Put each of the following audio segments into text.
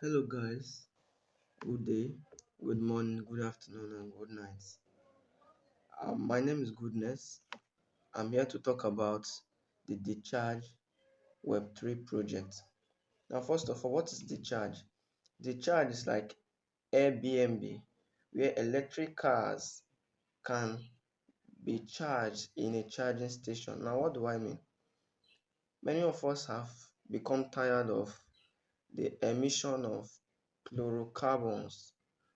Hello, guys. Good day, good morning, good afternoon, and good night. My name is Goodness. I'm here to talk about the DeCharge Web3 project. Now, first of all, what is DeCharge? DeCharge is like Airbnb, where electric cars can be charged in a charging station. Now, what do I mean? Many of us have become tired of the emission of fluorocarbons.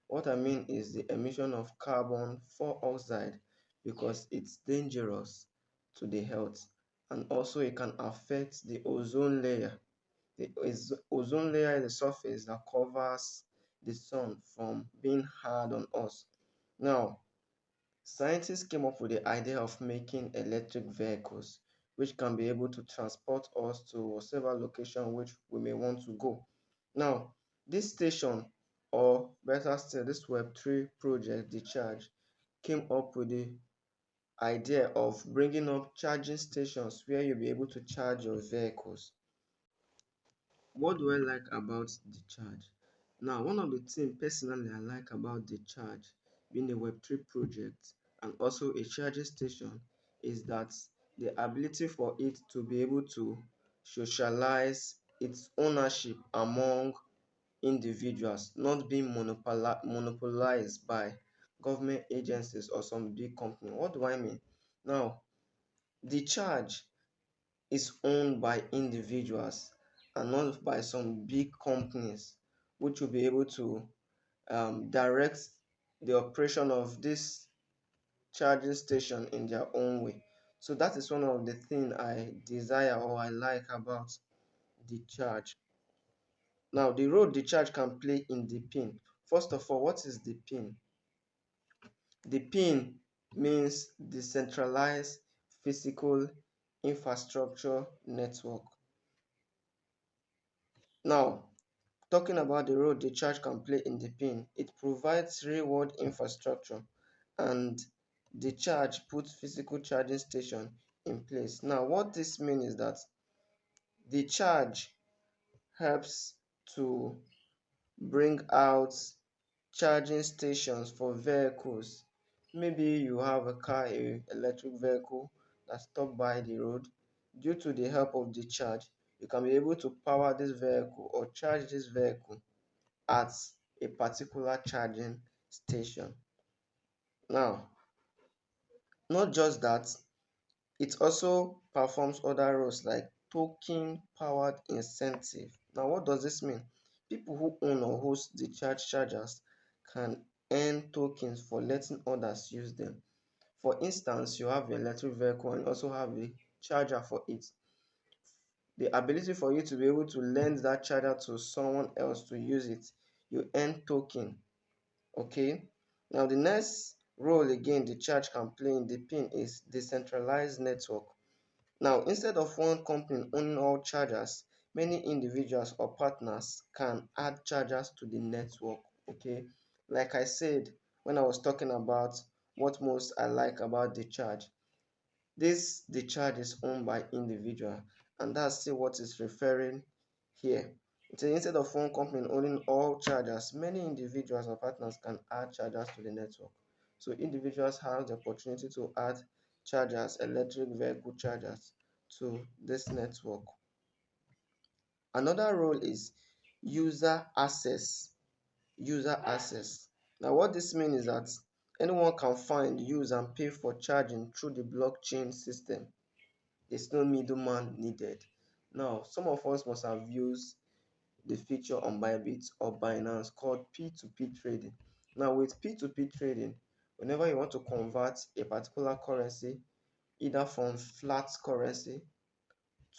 What I mean is the emission of carbon dioxide because it's dangerous to the health, and also it can affect the ozone layer. The ozone layer is the surface that covers the sun from being hard on us. Now, scientists came up with the idea of making electric vehicles which can be able to transport us to whatever location which we may want to go. Now, this station, or better still, this Web3 project, DeCharge, came up with the idea of bringing up charging stations where you'll be able to charge your vehicles. What do I like about DeCharge? Now, one of the things personally I like about DeCharge being a Web3 project and also a charging station is that the ability for it to be able to socialize its ownership among individuals, not being monopolized by government agencies or some big company. What do I mean? Now, DeCharge is owned by individuals and not by some big companies, which will be able to direct the operation of this charging station in their own way. So that is one of the things I desire or I like about the charge. Now, the role the charge can play in the pin. First of all, what is the pin? The pin means decentralized physical infrastructure network. Now, talking about the role the charge can play in the pin, it provides real-world infrastructure and the charge puts physical charging station in place. Now, what this means is that the charge helps to bring out charging stations for vehicles. Maybe you have a car, a electric vehicle that stopped by the road. Due to the help of the charge, you can be able to power this vehicle or charge this vehicle at a particular charging station. Now, not just that, it also performs other roles like token powered incentive. Now, what does this mean? People who own or host the chargers can earn tokens for letting others use them. For instance, you have your electric vehicle and also have a charger for it. The ability for you to be able to lend that charger to someone else to use it, you earn token. Okay. Now, the next role again the charge can play in the pin is decentralized network. Now, instead of one company owning all chargers, many individuals or partners can add chargers to the network. Okay, like I said when I was talking about what most I like about the charge, the charge is owned by individual, and that's still what is referring here. So instead of one company owning all chargers, many individuals or partners can add chargers to the network. So individuals have the opportunity to add chargers, electric vehicle chargers to this network. Another role is user access. User access. Now, what this means is that anyone can find, use, and pay for charging through the blockchain system. There's no middleman needed. Now, some of us must have used the feature on Bybit or Binance called P2P trading. Now, with P2P trading, whenever you want to convert a particular currency, either from flat currency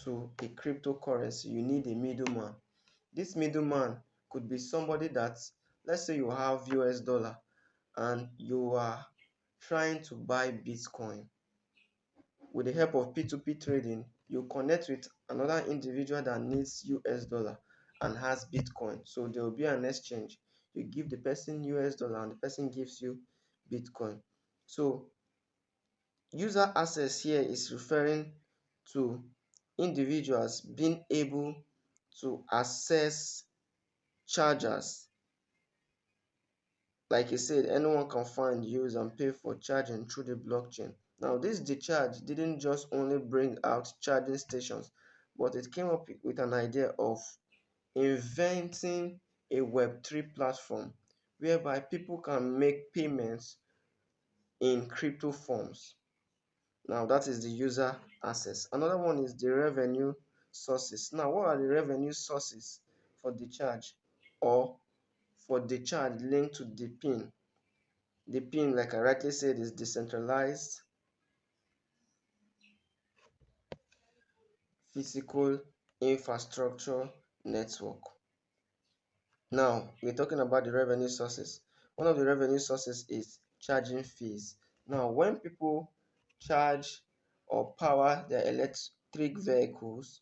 to a cryptocurrency, you need a middleman. This middleman could be somebody that, let's say you have US dollar and you are trying to buy Bitcoin. With the help of P2P trading, you connect with another individual that needs US dollar and has Bitcoin. So there will be an exchange. You give the person US dollar and the person gives you Bitcoin. So user access here is referring to individuals being able to access chargers. Like you said, anyone can find, use, and pay for charging through the blockchain. Now, this DeCharge didn't just only bring out charging stations, but it came up with an idea of inventing a Web3 platform whereby people can make payments in crypto forms. Now, that is the user access. Another one is the revenue sources. Now, what are the revenue sources for DeCharge or for DeCharge linked to the pin? The pin, like I rightly said, is decentralized physical infrastructure network. Now, we're talking about the revenue sources. One of the revenue sources is charging fees. Now, when people charge or power their electric vehicles,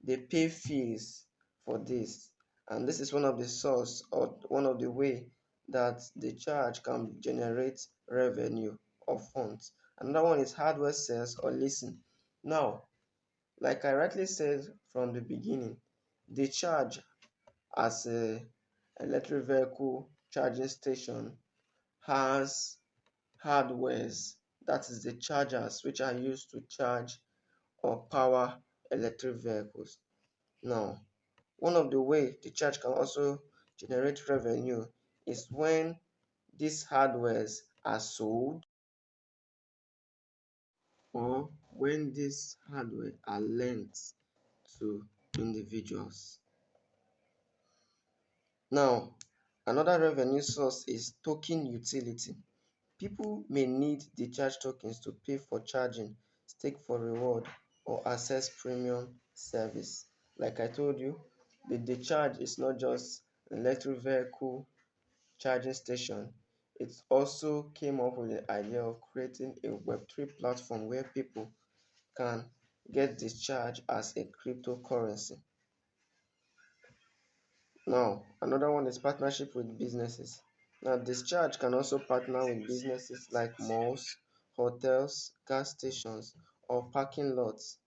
they pay fees for this. And this is one of the source or one of the way that the charge can generate revenue or funds. Another one is hardware sales or leasing. Now, like I rightly said from the beginning, the charge as a electric vehicle charging station has hardwares, that is the chargers which are used to charge or power electric vehicles. Now, one of the way the charge can also generate revenue is when these hardwares are sold or when these hardware are lent to individuals. Now, another revenue source is token utility. People may need DeCharge tokens to pay for charging, stake for reward, or access premium service. Like I told you, the DeCharge is not just an electric vehicle charging station. It also came up with the idea of creating a Web3 platform where people can get discharge as a cryptocurrency. Now, another one is partnership with businesses. Now, discharge can also partner with businesses like malls, hotels, gas stations, or parking lots